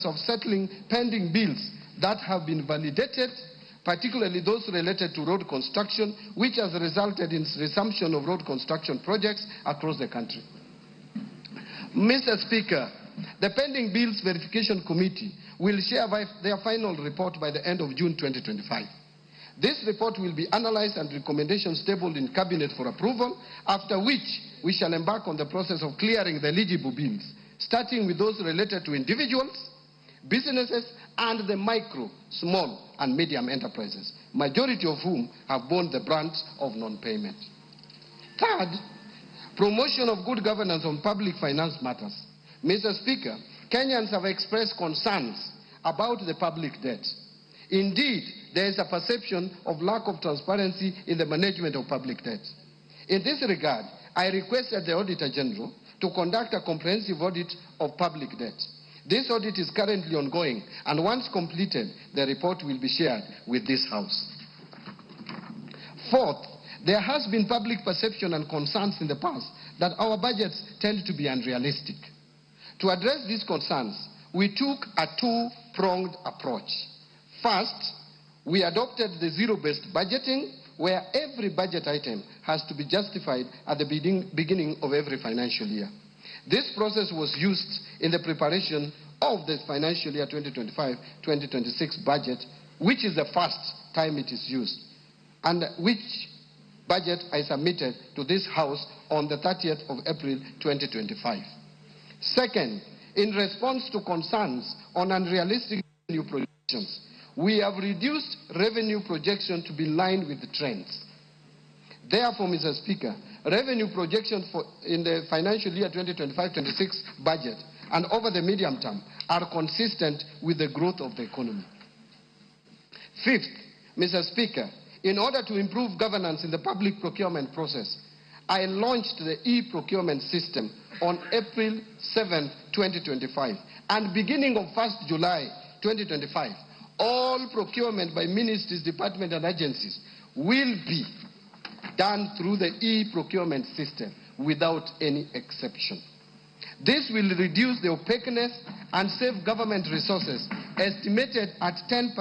of settling pending bills that have been validated, particularly those related to road construction, which has resulted in resumption of road construction projects across the country. Mr. Speaker, the pending bills verification committee will share their final report by the end of June 2025. This report will be analyzed and recommendations tabled in Cabinet for approval, after which we shall embark on the process of clearing the eligible bills, starting with those related to individuals, businesses, and the micro, small, and medium enterprises, majority of whom have borne the brunt of non-payment. Third, promotion of good governance on public finance matters. Mr. Speaker, Kenyans have expressed concerns about the public debt. Indeed, there is a perception of lack of transparency in the management of public debt. In this regard, I requested the Auditor General to conduct a comprehensive audit of public debt. This audit is currently ongoing, and once completed, the report will be shared with this House. Fourth, there has been public perception and concerns in the past that our budgets tend to be unrealistic. To address these concerns, we took a two-pronged approach. First, we adopted the zero-based budgeting, where every budget item has to be justified at the beginning of every financial year. This process was used in the preparation of the financial year 2025-2026 budget, which is the first time it is used, and which budget I submitted to this House on the 30th of April 2025. Second, in response to concerns on unrealistic revenue projections, we have reduced revenue projection to be in line with the trends. Therefore, Mr. Speaker, revenue projections in the financial year 2025-26 budget and over the medium term are consistent with the growth of the economy. Fifth, Mr. Speaker, in order to improve governance in the public procurement process, I launched the e-procurement system on April 7, 2025, and beginning of 1st July 2025, all procurement by ministries, departments, and agencies will be done through the e-procurement system without any exception. This will reduce the opaqueness and save government resources, estimated at 10%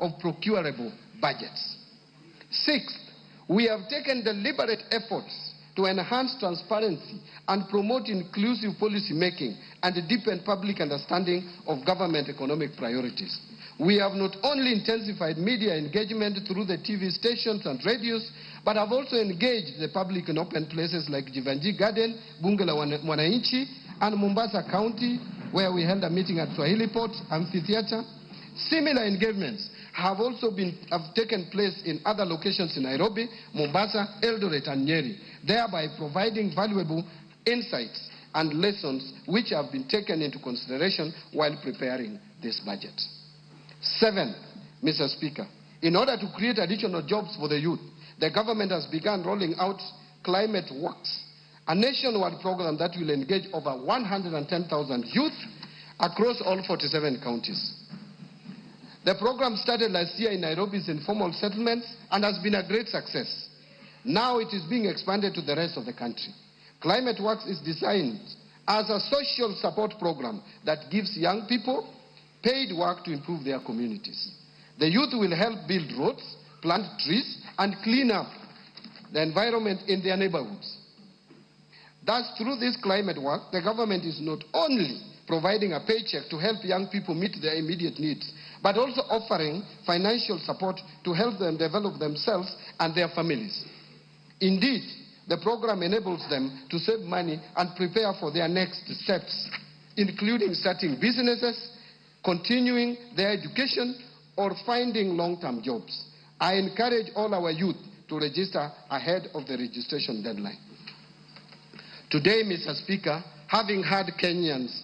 of procurable budgets. Sixth, we have taken deliberate efforts to enhance transparency and promote inclusive policy making and deepen public understanding of government economic priorities. We have not only intensified media engagement through the TV stations and radios, but have also engaged the public in open places like Jivanji Garden, Bunge la Mwananchi, and Mombasa County, where we held a meeting at Swahili Port Amphitheatre. Similar engagements have also taken place in other locations in Nairobi, Mombasa, Eldoret, and Nyeri, thereby providing valuable insights and lessons which have been taken into consideration while preparing this budget. Seventh, Mr. Speaker, in order to create additional jobs for the youth, the government has begun rolling out Climate Works, a nationwide program that will engage over 110,000 youth across all 47 counties. The program started last year in Nairobi's informal settlements and has been a great success. Now it is being expanded to the rest of the country. Climate Works is designed as a social support program that gives young people paid work to improve their communities. The youth will help build roads, plant trees, and clean up the environment in their neighborhoods. Thus, through this climate work, the government is not only providing a paycheck to help young people meet their immediate needs, but also offering financial support to help them develop themselves and their families. Indeed, the program enables them to save money and prepare for their next steps, including starting businesses, continuing their education, or finding long-term jobs. I encourage all our youth to register ahead of the registration deadline. Today, Mr. Speaker, having heard Kenyans